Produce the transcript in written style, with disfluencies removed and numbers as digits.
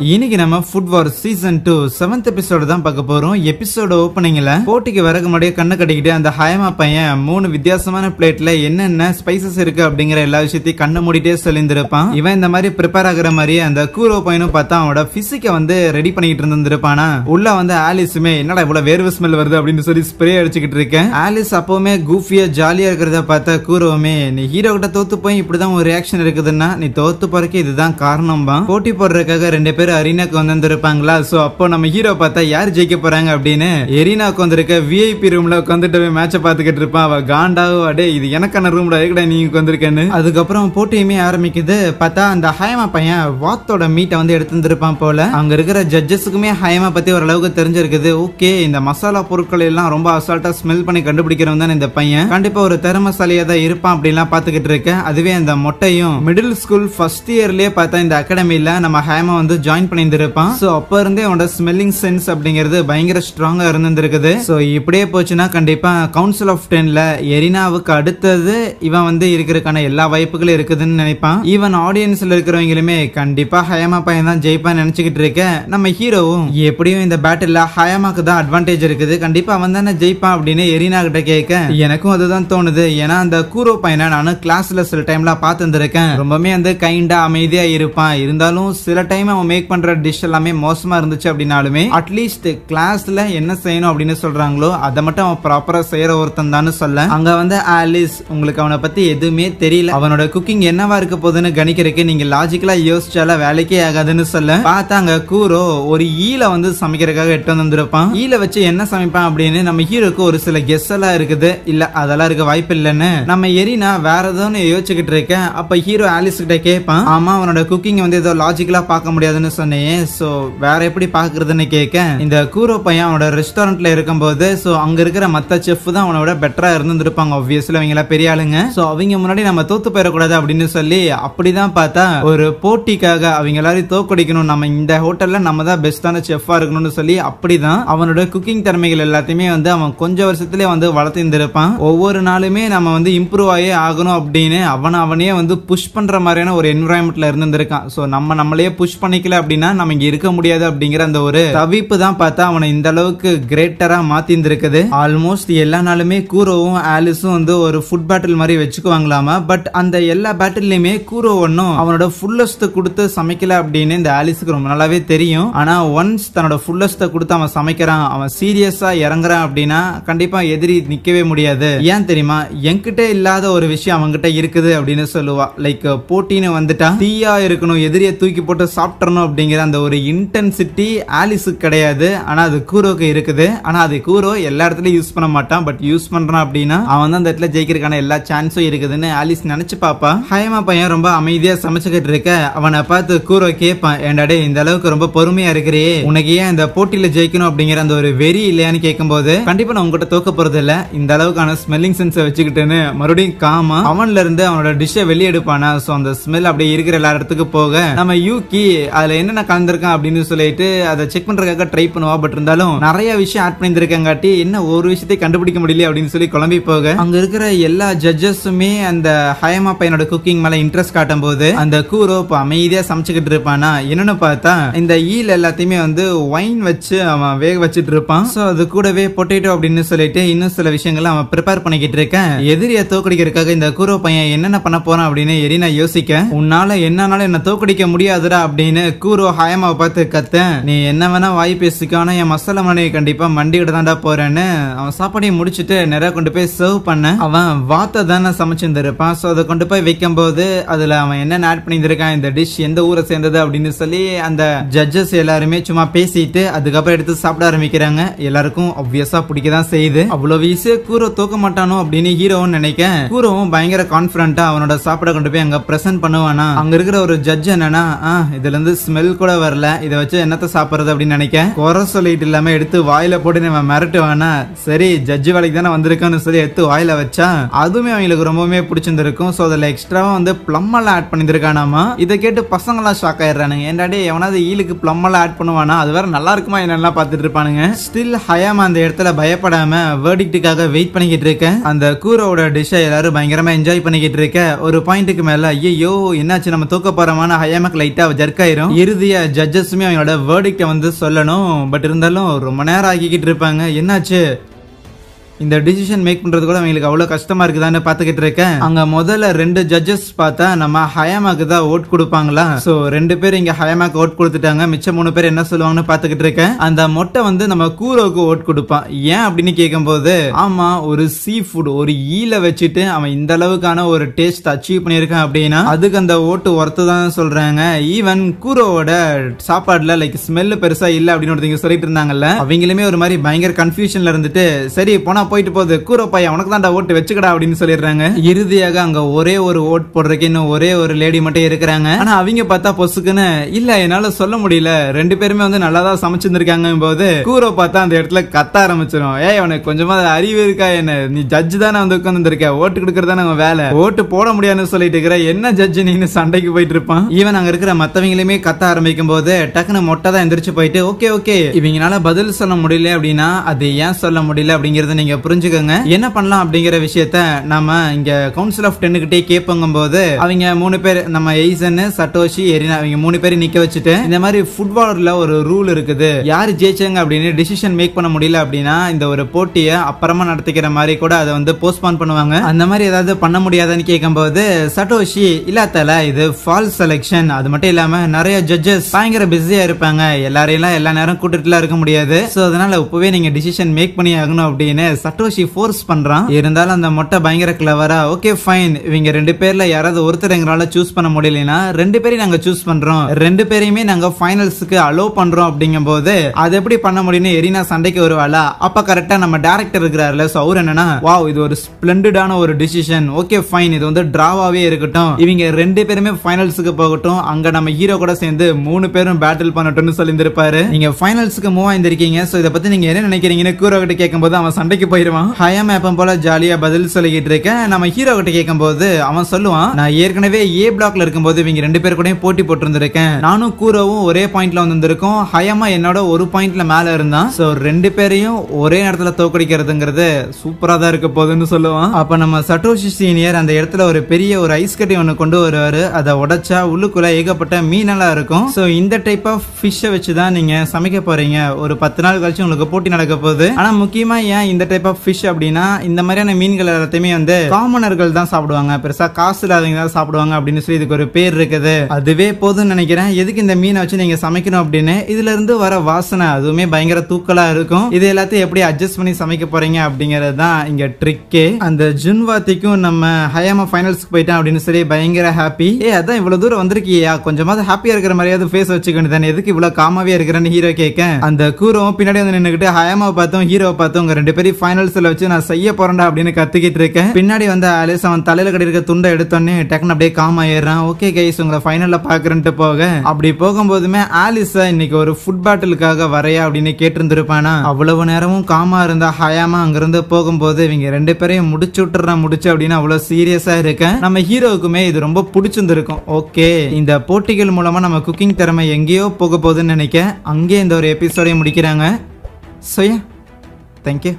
இன்னைக்கு நம்ம ஃபுட் வார் season 2 7th episode தான் பார்க்க போறோம். எபிசோட் ஓபனிங்ல போட்டிக்கு வரக்கு முன்னாடியே கண்ணை கட்டிக்கிட்டு அந்த ஹயமா பையன் 3 வித்தியாசமான பிளேட்ல என்னென்ன ஸ்பைசஸ் இருக்கு அப்படிங்கிற எல்லா விஷயத்தையும் கண்ணை மூடிட்டே சொல்லியிருந்திருப்பான். இவன் இந்த மாதிரி ப்ரிப்பேர் ஆகுற மாதிரி அந்த கூரோ பையனும் பார்த்தா அவனோட பிசிக்க வந்து ரெடி பண்ணிட்டு இருந்திருப்பானா. உள்ள வந்து ஆலிஸுமே என்னடா இவ்வளவு வேர்வை ஸ்மெல் வருது அப்படின்னு சொல்லி ஸ்ப்ரே அடிச்சுக்கிட்டு இருக்கேன். ஆலிஸ் அப்பவுமே கூஃபியா ஜாலியா இருக்கிறத பார்த்தா கூரோவுமே நீ ஹீரோ கிட்ட தோத்து போய் இப்படிதான் ஒரு ரியாக்ஷன் இருக்குதுன்னா நீ தோத்து போறதுக்கு இதுதான் காரணம் தான். போட்டி போடுறதுக்காக 2 பேர் அரினாக்கு வந்திருப்பாங்களா. சோ அப்போ நம்ம ஹீரோ பார்த்தா யார் ஜெயிக்க போறாங்க அப்படின்னு எரினாக்கு வந்திருக்க விஐபி ரூம்ல உட்காந்துட்டு மேட்ச பாத்துக்கிட்டு இருப்பான். அவ காண்டாவோ அடே இது எனக்கான ரூம்ல எங்கடா நீங்க வந்திருக்கேன்னு. அதுக்கப்புறம் போட்டியுமே ஆரம்பிக்குது. பார்த்தா அந்த ஹயமா பையன் வாத்தோட மீட்டை வந்து எடுத்துருப்பான் போல. அங்க இருக்கிற ஜட்ஜஸுக்குமே ஹயமா பத்தி ஓரளவுக்கு தெரிஞ்சிருக்குது. ஓகே இந்த மசாலா பொருட்கள் எல்லாம் ரொம்ப அசால்ட்டா ஸ்மெல் பண்ணி கண்டுபிடிக்கிறவன் தான் இந்த பையன். கண்டிப்பா ஒரு திறமசாலியா தான் இருப்பான் அப்படின்லாம் பாத்துக்கிட்டு இருக்கேன். அதுவே அந்த மொட்டையும் மிடில் ஸ்கூல் ஃபர்ஸ்ட் இயர்லயே பார்த்தா இந்த அகாடமில நம்ம ஹயமா வந்து ஜாயின் பண்ணியிருந்திருப்பான். சோ அப்ப இருந்தே அவனோட ஸ்மெல்லிங் சென்ஸ் அப்படிங்கிறது பயங்கர ஸ்ட்ராங்கா இருந்திருக்குது. சோ இப்படியே போச்சுன்னா கண்டிப்பா கவுன்சில் ஆஃப் 10ல எரினாவுக்கு அடுத்தது இவன் வந்து இருக்கிறதுக்கான எல்லா வாய்ப்புகளும் இருக்குதுன்னு நினைப்பான். ஈவன் ஆடியன்ஸ்ல இருக்கிறவங்களுமே கண்டிப்பா ஹயமா பையன் தான் ஜெயிப்பான்னு நினைச்சுக்கிட்டு இருக்கேன். நம்ம ஹீரோவும் எப்படியும் இந்த பேட்டில்ல ஹயமாக்கு தான் அட்வான்டேஜ் இருக்குது, கண்டிப்பா அவன் தானே ஜெயிப்பான் அப்படின்னு எரினா கிட்ட கேட்க எனக்கும் அதுதான் தோணுது. ஏன்னா அந்த கூரோ பையனை நானும் கிளாஸ்ல சில டைம்ல பார்த்துருக்கேன். ரொம்பவே வந்து கைண்டா அமைதியா இருப்பான். இருந்தாலும் சில டைம் அவன் மேக் பண்ற டிஷ் எல்லாமே மோசமா இருந்துச்சு அப்படின்னாலுமே அட்லீஸ்ட் கிளாஸ்ல என்ன செய்யணும் அப்படின்னு சொல்றாங்களோ அதை மட்டும் அவன் ப்ராப்பரா செய்யற ஒருத்தன் தான் சொல்ல. அங்க வந்து ஆலிஸ் உங்களுக்கு அவனை பத்தி எதுவுமே தெரியல, அவனோட குக்கிங் என்னவா இருக்க போகுதுன்னு கணிக்கிறதுக்கு நீங்க லாஜிக்கலா யோசிச்சால வேலைக்கே ஆகாதுன்னு சொல்ல. பார்த்தா அங்க கூரோ ஒரு ஈல வந்து சமைக்கிறதுக்காக எட்டு வந்திருப்பான். ஈல வச்சு என்ன சமைப்பான் அப்படின்னு நம்ம ஹீரோக்கு ஒரு சில கெஸ் எல்லாம் இருக்குது. இல்ல அதெல்லாம் இருக்க வாய்ப்பு இல்லைன்னு நம்ம எரினா வேற ஏதோ யோசிச்சுக்கிட்டு இருக்கேன். அப்ப ஹீரோ ஆலிஸ் கிட்ட கேட்பான், ஆமா அவனோட குக்கிங் வந்து ஏதோ லாஜிக்கலா பார்க்க முடியாதுன்னு சொன்னேன், சோ வேற எப்படி பாக்குறதுன்னு கேட்க இந்த கூரோ பையன் அவனோட ரெஸ்டாரண்ட்ல இருக்கும்போது சோ அங்க இருக்கிற மத்த செஃப் தான் அவனோட பெட்டரா இருந்திருப்பாங்க. ஆப்வியஸ்லி அவங்க எல்லாம் பெரிய ஆளுங்க. சோ அவங்க முன்னாடி நம்ம தோத்து போயிடக்கூடாது அப்படின்னு சொல்லி அப்படிதான் பார்த்தா ஒரு போட்டிக்காக அவங்க எல்லாரையும் தோக்கடிக்கணும், நம்ம இந்த ஹோட்டல்ல நம்ம தான் பெஸ்டான செஃப்பா இருக்கணும்னு சொல்லி அப்படிதான் அவனோட குக்கிங் திறமைகள் எல்லாத்தையுமே வந்து அவன் கொஞ்சம் வருஷத்துலயே வந்து வளர்த்து இருந்திருப்பான். ஒவ்வொரு நாளுமே நம்ம வந்து இம்ப்ரூவ் ஆகி ஆகணும் அப்படின்னு அவனே வந்து புஷ் பண்ற மாதிரியான ஒரு என்விரான்மெண்ட்ல இருந்திருக்கான். சோ நம்மளே புஷ் பண்ணிக்கல அப்படின்னா நம்ம இங்க இருக்க முடியாது அப்படிங்கிற அந்த ஒரு தவிப்பு தான் பார்த்தா அவனை இந்த அளவுக்கு கிரேட்டரா மாத்தி இருந்திருக்குது. ஆல்மோஸ்ட் எல்லா நாளுமே கூரோவும் ஆலிஸும் வந்து ஒரு ஃபுட் பேட்டில் மாதிரி வச்சுக்குவாங்களாமா. பட் அந்த எல்லா பேட்டில்லையுமே கூரோ ஒன்னும் அவனோட ஃபுல்லஸ்ட் கொடுத்து சமைக்கல அப்படின்னு இந்த ஆலிஸுக்கு ரொம்ப நல்லாவே தெரியும். ஆனா ஒன்ஸ் தன்னோட ஃபுல்லஸ்ட் கொடுத்து அவன் சமைக்கிறான், அவன் சீரியஸா இறங்குறான் அப்படின்னா கண்டிப்பா எதிரி நிக்கவே முடியாது. ஏன் தெரியுமா, என்கிட்ட இல்லாத ஒரு விஷயம் அவன்கிட்ட இருக்குது அப்படின்னு சொல்லுவா. லைக் போட்டின்னு வந்துட்டா தீயா இருக்கணும், எதிரியை தூக்கி போட்டு சாப்பிடணும் அப்படிங்கிற அந்த ஒரு இன்டென்சிட்டி ஆலிஸுக்கு கிடையாது. ஆனா அது கூரோக்கு இருக்குது. ஆனா அது கூரோ எல்லா இடத்துலயும் யூஸ் பண்ண மாட்டான். பட் யூஸ் பண்றான் அப்படின்னா அவன் தான் அந்த இடத்துல ஜெயிக்கிறதுக்கான எல்லா சான்ஸும் இருக்குதுன்னு ஆலிஸ் நினைச்சு பாப்பா. ஹயமா பையன் ரொம்ப அமைதியா சமைச்சுக்கிட்டு இருக்க அவனை பார்த்து கூரோ கேட்பான், ஏண்டாடே இந்த அளவுக்கு ரொம்ப பொறுமையா இருக்கிறே, உனக்கு ஏன் இந்த போட்டியில ஜெயிக்கணும் அப்படிங்கிற அந்த ஒரு வெறி இல்லையான்னு கேட்கும்போது கண்டிப்பா நான் உங்ககிட்ட தோக்க போறது இல்ல, இந்த அளவுக்கான ஸ்மெல்லிங் சென்ஸை வச்சுக்கிட்டுன்னு மறுபடியும் காமா அவன்ல இருந்து அவனோட டிஷ்ஷை வெளியே எடுப்பானா. சோ அந்த ஸ்மெல் அப்படியே இருக்கிற எல்லா இடத்துக்கு போக நம்ம யூகி அதுல என்னென்ன கலந்துருக்கான் அப்படின்னு சொல்லிட்டு அதை செக் பண்றதுக்காக ட்ரை பண்ணுவா. பட் இருந்தாலும் நிறைய விஷயம் ஆட் பண்ணிருக்காங்காட்டி என்ன ஒரு விஷயத்தை கண்டுபிடிக்க முடியல அப்படின்னு சொல்லி குழம்பி போக அங்க இருக்கிற எல்லா ஜட்ஜஸுமே அந்த ஹயமா பையனோட குக்கிங் மேல இன்ட்ரெஸ்ட் காட்டும் போது அந்த கூரோ அமைதியா சமைச்சுக்கிட்டு இருப்பானா. என்னன்னு பார்த்தா இந்த ஈல் எல்லாத்தையுமே வந்து ஒயின் வச்சு அவன் வேக வச்சுட்டு இருப்பான். சோ அது கூடவே பொட்டேட்டோ அப்படின்னு சொல்லிட்டு இன்னும் சில விஷயங்களை அவன் ப்ரிப்பேர் பண்ணிக்கிட்டு இருக்கேன். எதிரியை தோக்கடிக்கிறதுக்காக இந்த கூரோ பையன் என்னென்ன பண்ண போறான் அப்படின்னு எரினா யோசிக்க, உன்னால என்னால என்ன தோக்கடிக்க முடியாதுடா அப்படின்னு கூரோ ஹயமாவை பார்த்து கத்த, நீ என்ன வேணா வாய் பேசிக்கோ ஆனா என் மசாலா மனைவி கண்டிப்பா மண்டிக்கிட்டு தான்டா போறேன்னு அவன் சாப்பாடையும் முடிச்சுட்டு நிறைய கொண்டு போய் சர்வ் பண்ண. அவன் வாத்தை தானே சமைச்சிருந்திருப்பான். சோ அதை கொண்டு போய் வைக்கும் போது அதுல அவன் என்னென்ன ஆட் பண்ணியிருக்கான், இந்த டிஷ் எந்த ஊரை சேர்ந்தது அப்படின்னு சொல்லி அந்த ஜட்ஜஸ் எல்லாருமே சும்மா பேசிட்டு அதுக்கப்புறம் எடுத்து சாப்பிட ஆரம்பிக்கிறாங்க. எல்லாருக்கும் ஆப்வியஸா பிடிக்கதான் செய்யுது. அவ்வளவு ஈஸியா கூரோ தோக்க மாட்டானோ அப்படின்னு ஹீரோவும் நினைக்க கூரோவும் பயங்கர கான்பிடண்டா அவனோட சாப்பிட கொண்டு போய் அங்க பிரசன்ட் பண்ணுவானா. அங்க இருக்கிற ஒரு ஜட்ஜ் என்னன்னா இதுல இருந்து ஸ்மெல் கூட வரல, இதை வச்சு என்னத்த சாப்பிடுறது அப்படின்னு நினைக்க குறை சொல்லிட்டு இல்லாம எடுத்து வாயில போட்டு நம்ம மிரட்டுவானா. சரி ஜட்ஜ் வேலைக்கு தானே வந்திருக்கான்னு சொல்லி எடுத்து வாயில வச்சா அதுவுமே அவங்களுக்கு ரொம்பவே பிடிச்சிருந்திருக்கும். சோ அதுல எக்ஸ்ட்ராவா வந்து பிளம் எல்லாம் ஆட் பண்ணிருக்கானாமா. இதை கேட்டு பசங்க எல்லாம் ஷாக் ஆயிடுறானுங்க, ஏன்டாடி எவனாவது ஈலுக்கு பிளம் எல்லாம் ஆட் பண்ணுவானா, அது வேற நல்லா இருக்குமா என்னெல்லாம் பாத்துட்டு இருப்பானுங்க. ஸ்டில் ஹயாமா அந்த இடத்துல பயப்படாம வேர்டிக்டுக்காக வெயிட் பண்ணிக்கிட்டு இருக்க. அந்த கூரோட டிஷ்ஷை எல்லாரும் பயங்கரமா என்ஜாய் பண்ணிக்கிட்டு இருக்க. ஒரு பாயிண்ட்டுக்கு மேல ஐயோ என்னாச்சு நம்ம தூக்க போறமான ஹயாமாக்கு லைட்டா ஜர்க் ஆயிரும். இறுதியா ஜட்ஜஸுமே அவங்களோட வேர்டிக்ட வந்து சொல்லணும். பட் இருந்தாலும் ரொம்ப நேரம் ஆக்கிக்கிட்டு இருப்பாங்க. என்னாச்சு, இந்த டிசிஷன் மேக் பண்றது கூட அவங்களுக்கு அவ்வளவு கஷ்டமா இருக்குதான்னு பாத்துக்கிட்டு இருக்கேன். அங்க முதல்ல 2 ஜட்ஜஸ் பார்த்தா நம்ம ஹயாமாக்கு தான் ஓட் கொடுப்பாங்களா. சோ 2 பேர் இங்க ஹயாமாக்கு ஓட் கொடுத்துட்டாங்க. மிச்சம் 3 பேர் என்ன சொல்லுவாங்கன்னு பாத்துக்கிட்டு இருக்கேன். அந்த மொட்டை வந்து நம்ம கூரோக்கு ஓட் கொடுப்பான். ஏன் அப்படின்னு கேட்கும்போது, ஆமா ஒரு சீ ஃபுட் ஒரு ஈல வச்சுட்டு அவன் இந்த அளவுக்கான ஒரு டேஸ்ட் அச்சீவ் பண்ணியிருக்கான் அப்படின்னா அதுக்கு அந்த ஓட்டு ஒர்த்து தான் சொல்றாங்க. ஈவன் கூரோவோட சாப்பாடுல லைக் ஸ்மெல் பெருசா இல்ல அப்படின்னு ஒருத்தங்க சொல்லிட்டு இருந்தாங்கல்ல, அவங்களுமே ஒரு மாதிரி பயங்கர கன்ஃபியூஷன்ல இருந்துட்டு சரி போனா போயிட்டு போகுது கூரோ பையன் உனக்கு தான்டா ஓட்டு வச்சுக்கடா அப்படின்னு சொல்லிடுறாங்க. இறுதியாக அங்க ஒரே ஒரு ஓட் போடுறதுக்கு இன்னும் ஒரே ஒரு லேடி மட்டும் இருக்கிறாங்க. ஆனா அவங்க பார்த்தா பொசுக்குன்னு இல்ல என்னால சொல்ல முடியல, 2 பேருமே வந்து நல்லா தான் சமைச்சிருந்திருக்காங்க போது கூரோ பார்த்தா அந்த இடத்துல கத்த ஆரம்பிச்சிடும். ஏய் உனக்கு கொஞ்சமா அறிவு இருக்கா, என்ன நீ ஜட்ஜ் தானே வந்து உட்கார்ந்து இருக்க, ஓட்டு கொடுக்கறதா நம்ம வேலை, ஓட்டு போட முடியாதுன்னு சொல்லிட்டு இருக்கிற என்ன ஜட்ஜ் நீன்னு சண்டைக்கு போயிட்டு இருப்பான். ஈவன் அங்க இருக்கிற மத்தவங்களுமே கத்த ஆரம்பிக்கும் போது டக்குன்னு மொட்டை தான் எந்திரிச்சு போயிட்டு ஓகே ஓகே இவங்களால பதில் சொல்ல முடியல அப்படின்னா அது ஏன் சொல்ல முடியல அப்படிங்கறத நீங்க புரிஞ்சுக்கோங்க. என்ன பண்ணலாம் அப்படிங்கிற விஷயத்த நாம இங்க கவுன்சில் ஆஃப் 10 கிட்டே கேட்போங்கும் போது அவங்க 3 பேர் நம்ம எய்சன் சட்டோஷி எரினா அவங்க 3 பேரும் நிக்க வச்சுட்டு இந்த மாதிரி ஃபுட்பாலர்ல ஒரு ரூல் இருக்குது, யாரு ஜெயிச்சாங்க அப்படின்னு டிசிஷன் மேக் பண்ண முடியல அப்படின்னா இந்த ஒரு போட்டியை அப்புறமா நடத்திக்கிற மாதிரி கூட அதை வந்து போஸ்ட்பான் பண்ணுவாங்க. அந்த மாதிரி ஏதாவது பண்ண முடியாதுன்னு கேட்கும்போது சட்டோஷி இல்லாதல இது ஃபால்ஸ் செலக்ஷன், அது மட்டும் இல்லாம நிறைய ஜட்ஜஸ் பயங்கர பிஸியா இருப்பாங்க, எல்லாரையும் எல்லா நேரம் கூட்டிட்டுலாம் இருக்க முடியாது, சோ அதனால இப்பவே நீங்க டிசிஷன் மேக் பண்ணி ஆகணும் அப்படின்னு சட்டோஷி ஃபோர்ஸ் பண்றான். இருந்தாலும் அந்த மொட்டை பயங்கர கிளவரா ஓகே ஃபைன் இவங்க 2 பேர்ல யாராவது ஒருத்தர் எங்களால சூஸ் பண்ண முடியலனா 2 பேரையும் நாங்க சூஸ் பண்றோம், 2 பேரையுமே நாங்க ஃபைனல்ஸ்க்கு அலோ பண்றோம் அப்படிங்கும்போது அது எப்படி பண்ண முடியும்னு எரினா சண்டைக்கு வருவாளா. அப்ப கரெக்டா நம்ம டைரக்டர் இருக்கிறாருல, சோ அவர் என்னன்னா வாவ் இது ஒரு ஸ்ப்ளெண்டடான ஒரு டிசிஷன், ஓகே ஃபைன் இது வந்து டிராவாவே இருக்கட்டும், இவங்க 2 பேருமே ஃபைனல்ஸ்க்கு போகட்டும், அங்க நம்ம ஹீரோ கூட சேர்ந்து 3 பேரும் பேட்டில் பண்ணட்டும்னு சொல்லியிருப்பாரு. நீங்க ஃபைனல்ஸ்க்கு மூவ் ஆயிருக்கீங்க, சோ இத பத்தி நீங்க என்ன நினைக்கிறீங்கன்னு கூரோ கிட்ட கேட்கும்போது அவன் சண்டைக்கு போயிருவான். ஹயாமா எப்பவும் போல ஜாலியா பதில் சொல்லிக்கிட்டு இருக்கேன். நம்ம ஹீரோ கிட்ட கேட்கும்போது அவன் சொல்லுவான், நான் ஏற்கனவே ஏ பிளாக்ல இருக்கும்போது இவங்க 2 பேர் கூட போட்டி போட்டு இருந்திருக்கேன், நானும் கூரோவும் ஒரே பாயிண்ட்ல வந்திருக்கோம், ஹயாமா என்னோட ஒரு பாயிண்ட்ல மேல இருந்தான், சோ 2 பேரையும் ஒரே நேரத்துல தோக்கடிக்கிறதுங்கிறது சூப்பரா தான் இருக்க போகுதுன்னு சொல்லுவான். அப்ப நம்ம சட்டோஷி சீனியர் அந்த இடத்துல ஒரு பெரிய ஒரு ஐஸ் கட்டி ஒன்னு கொண்டு வருவாரு, அதை உடைச்சா உள்ளுக்குள்ள ஏகப்பட்ட மீனெல்லாம் இருக்கும். சோ இந்த டைப் ஆஃப் ஃபிஷ்ஷ வச்சுதான் நீங்க சமைக்க போறீங்க, ஒரு 10 நாள் கழிச்சு உங்களுக்கு போட்டி நடக்க போகுது. ஆனா முக்கியமா ஏன் இந்த டைப் ஆஃப் ஃபிஷ் அப்படின்னா இந்த மாதிரியான மீன்கள் எல்லாத்தையுமே வந்து காமனர்கள் தான் சாப்பிடுவாங்க, பெருசா காசு இல்லாதவங்க தான் சாப்பிடுவாங்க அப்படின்னு சொல்லி இதுக்கு ஒரு பேர் இருக்குது. அதுவே போதும்னு நினைக்கிறேன். எதுக்கு இந்த மீனை வச்சு நீங்க சமைக்கணும் அப்படின்னு, இதுல இருந்து வர வாசனை அதுவுமே பயங்கர தூக்கலா இருக்கும், இது எல்லாத்தையும் எப்படி அட்ஜஸ்ட் பண்ணி சமைக்க போறீங்க அப்படிங்கறது தான் இங்க ட்ரிக்கே. அந்த ஜுன்வாத்திக்கும் நம்ம ஹயாமா ஃபைனல்ஸ்க்கு போயிட்டான் அப்படின்னு சொல்லி பயங்கர ஹாப்பி. அதான் இவ்வளவு தூரம் வந்திருக்கியா, கொஞ்சமாவது ஹாப்பியா இருக்கிற மாதிரியாவது ஃபேஸ் வச்சுக்கணும் தானே, எதுக்கு இவ்வளவு காமாவே இருக்கிறேன்னு ஹீரோ கேட்க அந்த கூரோவும் பின்னாடி வந்து நின்னுக்கிட்டு ஹயாமாவை பார்த்தோம் ஹீரோவை பார்த்தோம் 2 பேரும் ஃபைனல்ஸ்ல வச்சு நான் செய்ய போறேன்டா அப்படின்னு கத்திக்கிட்டு இருக்கேன். பின்னாடி வந்து ஆலிஸ் அவன் தலையில கட்டி இருக்க துண்டை எடுத்தோன்னே டக்குன்னு அப்படியே காம் ஆயிடுறான். ஓகே கைஸ் உங்களை ஃபைனல்ல பாக்குறேன்ட்டு போக அப்படி போகும்போதுமே ஆலிஸ இன்னைக்கு ஒரு ஃபுட் பேட்டிலுக்காக வரையா அப்படின்னு கேட்டிருந்திருப்பானா, அவ்வளவு நேரமும் காமா இருந்த ஹயாமா அங்கிருந்து போகும்போது இவங்க 2 பேரையும் முடிச்சு விட்டுறா முடிச்சு அப்படின்னு அவ்வளவு சீரியஸா இருக்கேன். நம்ம ஹீரோவுக்குமே இது ரொம்ப பிடிச்சிருந்திருக்கும். ஓகே இந்த போட்டிகள் மூலமா நம்ம குக்கிங் திறமை எங்கேயோ போக போகுதுன்னு நினைக்க அங்கே இந்த ஒரு எபிசோடை முடிக்கிறாங்க. So thank you.